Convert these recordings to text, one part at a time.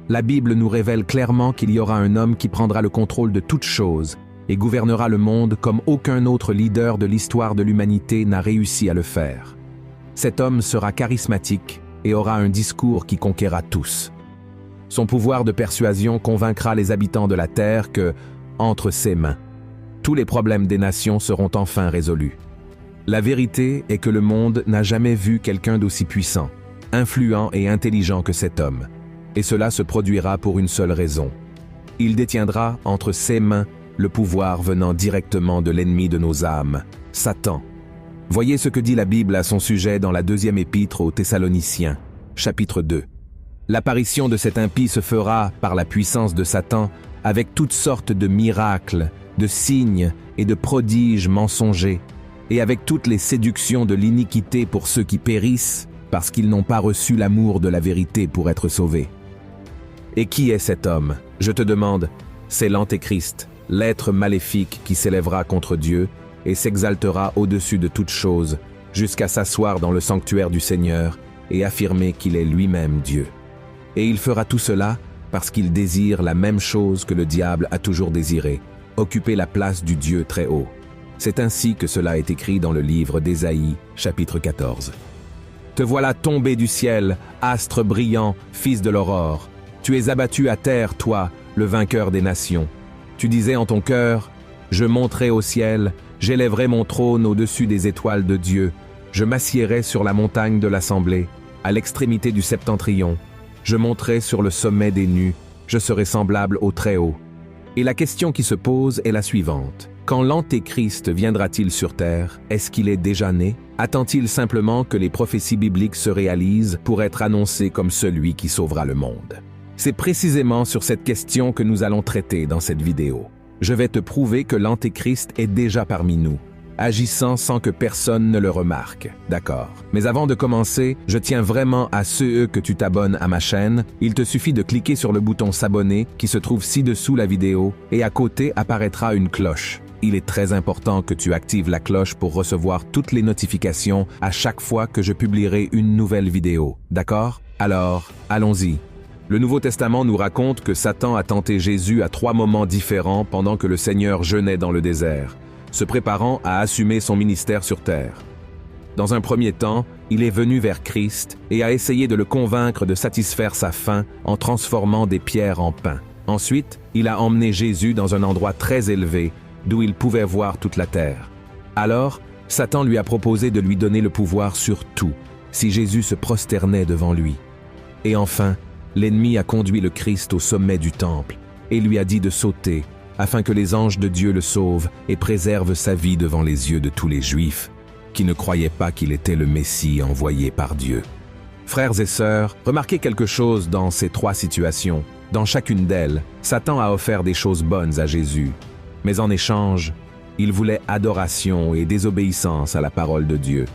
La Bible nous révèle clairement qu'il y aura un homme qui prendra le contrôle de toutes choses et gouvernera le monde comme aucun autre leader de l'histoire de l'humanité n'a réussi à le faire. Cet homme sera charismatique et aura un discours qui conquérera tous. Son pouvoir de persuasion convaincra les habitants de la terre que, entre ses mains, tous les problèmes des nations seront enfin résolus. La vérité est que le monde n'a jamais vu quelqu'un d'aussi puissant, influent et intelligent que cet homme. Et cela se produira pour une seule raison. Il détiendra entre ses mains le pouvoir venant directement de l'ennemi de nos âmes, Satan. Voyez ce que dit la Bible à son sujet dans la 2e épître aux Thessaloniciens, chapitre 2. L'apparition de cet impie se fera par la puissance de Satan avec toutes sortes de miracles, de signes et de prodiges mensongers, et avec toutes les séductions de l'iniquité pour ceux qui périssent, parce qu'ils n'ont pas reçu l'amour de la vérité pour être sauvés. Et qui est cet homme? Je te demande, c'est l'Antéchrist, l'être maléfique qui s'élèvera contre Dieu et s'exaltera au-dessus de toute chose, jusqu'à s'asseoir dans le sanctuaire du Seigneur et affirmer qu'il est lui-même Dieu. Et il fera tout cela parce qu'il désire la même chose que le diable a toujours désiré, occuper la place du Dieu très haut. C'est ainsi que cela est écrit dans le livre d'Ésaïe, chapitre 14. Te voilà tombé du ciel, astre brillant, fils de l'aurore. Tu es abattu à terre, toi, le vainqueur des nations. Tu disais en ton cœur, « Je monterai au ciel, j'élèverai mon trône au-dessus des étoiles de Dieu. Je m'assiérai sur la montagne de l'assemblée, à l'extrémité du septentrion. Je monterai sur le sommet des nus, je serai semblable au Très-Haut. » Et la question qui se pose est la suivante. Quand l'Antéchrist viendra-t-il sur terre? Est-ce qu'il est déjà né? Attend-il simplement que les prophéties bibliques se réalisent pour être annoncé comme celui qui sauvera le monde? C'est précisément sur cette question que nous allons traiter dans cette vidéo. Je vais te prouver que l'Antéchrist est déjà parmi nous, agissant sans que personne ne le remarque, d'accord? Mais avant de commencer, je tiens vraiment à que tu t'abonnes à ma chaîne. Il te suffit de cliquer sur le bouton s'abonner qui se trouve ci-dessous la vidéo et à côté apparaîtra une cloche. Il est très important que tu actives la cloche pour recevoir toutes les notifications à chaque fois que je publierai une nouvelle vidéo, d'accord? Alors, allons-y. Le Nouveau Testament nous raconte que Satan a tenté Jésus à 3 moments différents pendant que le Seigneur jeûnait dans le désert, se préparant à assumer son ministère sur terre. Dans un premier temps, il est venu vers Christ et a essayé de le convaincre de satisfaire sa faim en transformant des pierres en pain. Ensuite, il a emmené Jésus dans un endroit très élevé, d'où il pouvait voir toute la terre. Alors, Satan lui a proposé de lui donner le pouvoir sur tout, si Jésus se prosternait devant lui. Et enfin, l'ennemi a conduit le Christ au sommet du temple et lui a dit de sauter, afin que les anges de Dieu le sauvent et préservent sa vie devant les yeux de tous les Juifs, qui ne croyaient pas qu'il était le Messie envoyé par Dieu. Frères et sœurs, remarquez quelque chose dans ces 3 situations. Dans chacune d'elles, Satan a offert des choses bonnes à Jésus, mais en échange, il voulait adoration et désobéissance à la parole de Dieu.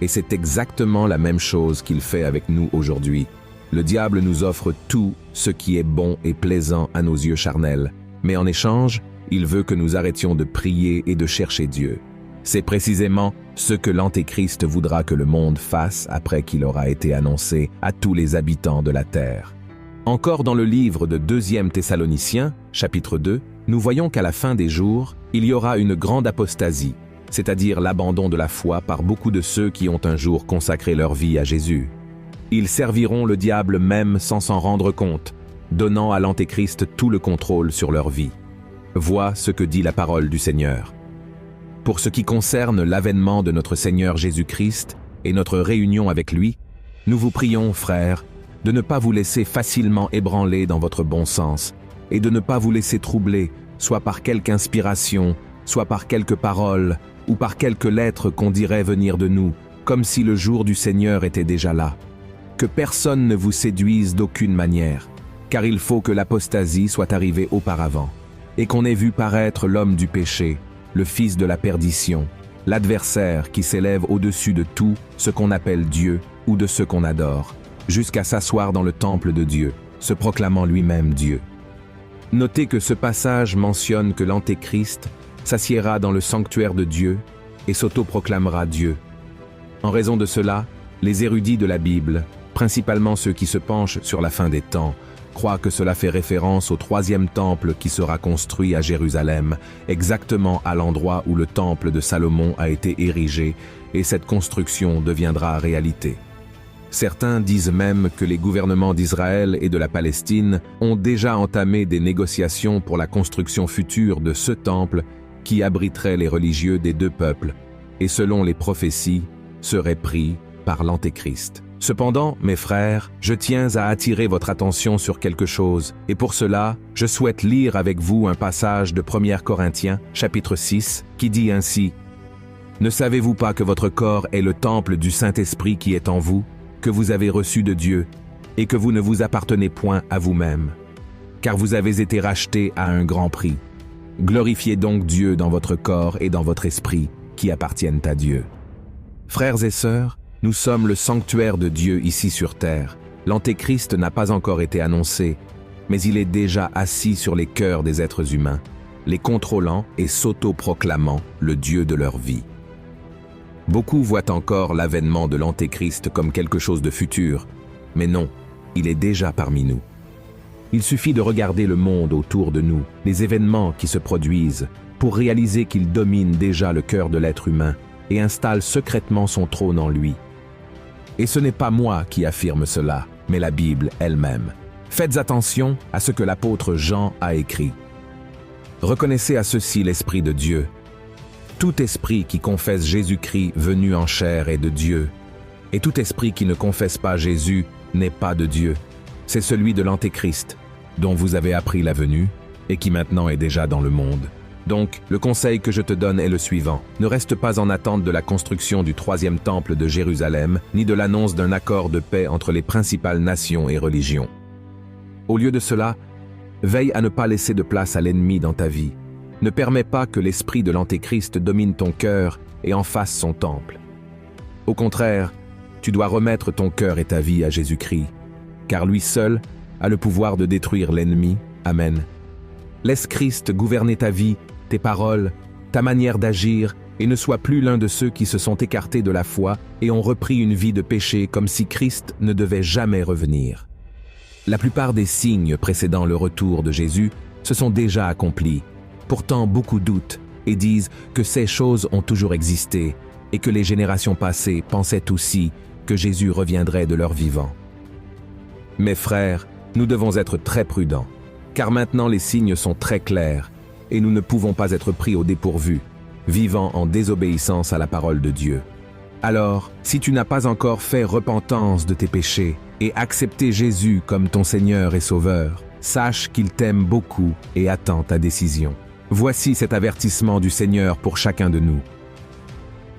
Et c'est exactement la même chose qu'il fait avec nous aujourd'hui. Le diable nous offre tout ce qui est bon et plaisant à nos yeux charnels, mais en échange, il veut que nous arrêtions de prier et de chercher Dieu. C'est précisément ce que l'Antéchrist voudra que le monde fasse après qu'il aura été annoncé à tous les habitants de la terre. Encore dans le livre de 2e Thessaloniciens, chapitre 2, nous voyons qu'à la fin des jours, il y aura une grande apostasie, c'est-à-dire l'abandon de la foi par beaucoup de ceux qui ont un jour consacré leur vie à Jésus. Ils serviront le diable même sans s'en rendre compte, donnant à l'Antéchrist tout le contrôle sur leur vie. Vois ce que dit la parole du Seigneur. Pour ce qui concerne l'avènement de notre Seigneur Jésus-Christ et notre réunion avec lui, nous vous prions, frères, de ne pas vous laisser facilement ébranler dans votre bon sens et de ne pas vous laisser troubler, soit par quelque inspiration, soit par quelques paroles ou par quelques lettres qu'on dirait venir de nous, comme si le jour du Seigneur était déjà là. Que personne ne vous séduise d'aucune manière, car il faut que l'apostasie soit arrivée auparavant, et qu'on ait vu paraître l'homme du péché, le fils de la perdition, l'adversaire qui s'élève au-dessus de tout ce qu'on appelle Dieu ou de ce qu'on adore, jusqu'à s'asseoir dans le temple de Dieu, se proclamant lui-même Dieu. Notez que ce passage mentionne que l'Antéchrist s'assiera dans le sanctuaire de Dieu et s'autoproclamera Dieu. En raison de cela, les érudits de la Bible, principalement ceux qui se penchent sur la fin des temps, croient que cela fait référence au troisième temple qui sera construit à Jérusalem, exactement à l'endroit où le temple de Salomon a été érigé, et cette construction deviendra réalité. Certains disent même que les gouvernements d'Israël et de la Palestine ont déjà entamé des négociations pour la construction future de ce temple qui abriterait les religieux des deux peuples, et selon les prophéties, serait pris par l'Antéchrist. Cependant, mes frères, je tiens à attirer votre attention sur quelque chose, et pour cela, je souhaite lire avec vous un passage de 1 Corinthiens, chapitre 6, qui dit ainsi: « Ne savez-vous pas que votre corps est le temple du Saint-Esprit qui est en vous, que vous avez reçu de Dieu, et que vous ne vous appartenez point à vous-même, car vous avez été rachetés à un grand prix. Glorifiez donc Dieu dans votre corps et dans votre esprit, qui appartiennent à Dieu. » Frères et sœurs, nous sommes le sanctuaire de Dieu ici sur terre. L'Antéchrist n'a pas encore été annoncé, mais il est déjà assis sur les cœurs des êtres humains, les contrôlant et s'auto-proclamant le Dieu de leur vie. Beaucoup voient encore l'avènement de l'Antéchrist comme quelque chose de futur, mais non, il est déjà parmi nous. Il suffit de regarder le monde autour de nous, les événements qui se produisent, pour réaliser qu'il domine déjà le cœur de l'être humain et installe secrètement son trône en lui. Et ce n'est pas moi qui affirme cela, mais la Bible elle-même. Faites attention à ce que l'apôtre Jean a écrit. Reconnaissez à ceci l'Esprit de Dieu. Tout esprit qui confesse Jésus-Christ venu en chair est de Dieu, et tout esprit qui ne confesse pas Jésus n'est pas de Dieu. C'est celui de l'Antéchrist, dont vous avez appris la venue, et qui maintenant est déjà dans le monde. Donc, le conseil que je te donne est le suivant. Ne reste pas en attente de la construction du troisième temple de Jérusalem, ni de l'annonce d'un accord de paix entre les principales nations et religions. Au lieu de cela, veille à ne pas laisser de place à l'ennemi dans ta vie. Ne permets pas que l'esprit de l'Antéchrist domine ton cœur et en fasse son temple. Au contraire, tu dois remettre ton cœur et ta vie à Jésus-Christ, car lui seul a le pouvoir de détruire l'ennemi. Amen. Laisse Christ gouverner ta vie, tes paroles, ta manière d'agir, et ne sois plus l'un de ceux qui se sont écartés de la foi et ont repris une vie de péché comme si Christ ne devait jamais revenir. La plupart des signes précédant le retour de Jésus se sont déjà accomplis. Pourtant, beaucoup doutent et disent que ces choses ont toujours existé et que les générations passées pensaient aussi que Jésus reviendrait de leur vivant. Mes frères, nous devons être très prudents, car maintenant les signes sont très clairs et nous ne pouvons pas être pris au dépourvu, vivant en désobéissance à la parole de Dieu. Alors, si tu n'as pas encore fait repentance de tes péchés et accepté Jésus comme ton Seigneur et Sauveur, sache qu'il t'aime beaucoup et attend ta décision. Voici cet avertissement du Seigneur pour chacun de nous.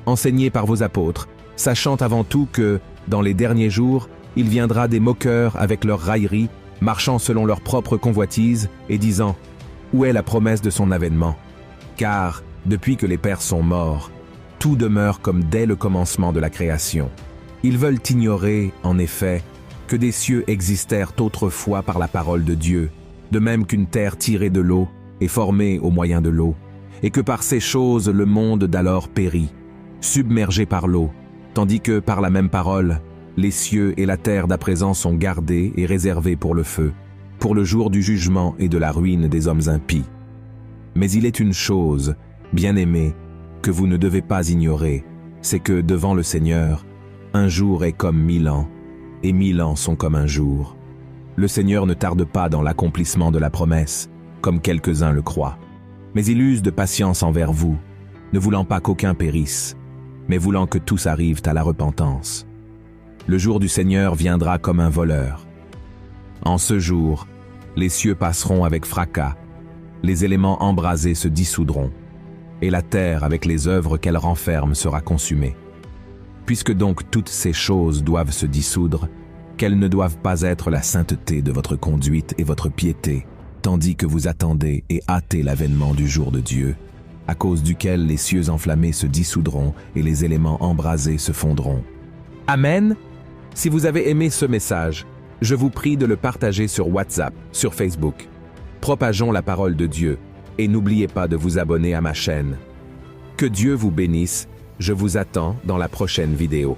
Enseignez par vos apôtres, sachant avant tout que, dans les derniers jours, il viendra des moqueurs avec leurs railleries, marchant selon leur propre convoitise et disant « Où est la promesse de son avènement ?» Car, depuis que les pères sont morts, tout demeure comme dès le commencement de la création. Ils veulent ignorer, en effet, que des cieux existèrent autrefois par la parole de Dieu, de même qu'une terre tirée de l'eau et formée au moyen de l'eau, et que par ces choses le monde d'alors périt, submergé par l'eau, tandis que, par la même parole, les cieux et la terre d'à présent sont gardés et réservés pour le feu, pour le jour du jugement et de la ruine des hommes impies. Mais il est une chose, bien-aimés, que vous ne devez pas ignorer, c'est que, devant le Seigneur, un jour est comme 1000 ans, et 1000 ans sont comme un jour. Le Seigneur ne tarde pas dans l'accomplissement de la promesse, comme quelques-uns le croient, mais il use de patience envers vous, ne voulant pas qu'aucun périsse, mais voulant que tous arrivent à la repentance. Le jour du Seigneur viendra comme un voleur. En ce jour, les cieux passeront avec fracas, les éléments embrasés se dissoudront, et la terre avec les œuvres qu'elle renferme sera consumée. Puisque donc toutes ces choses doivent se dissoudre, quelles ne doivent pas être la sainteté de votre conduite et votre piété, tandis que vous attendez et hâtez l'avènement du jour de Dieu, à cause duquel les cieux enflammés se dissoudront et les éléments embrasés se fondront. Amen. Si vous avez aimé ce message, je vous prie de le partager sur WhatsApp, sur Facebook. Propageons la parole de Dieu et n'oubliez pas de vous abonner à ma chaîne. Que Dieu vous bénisse, je vous attends dans la prochaine vidéo.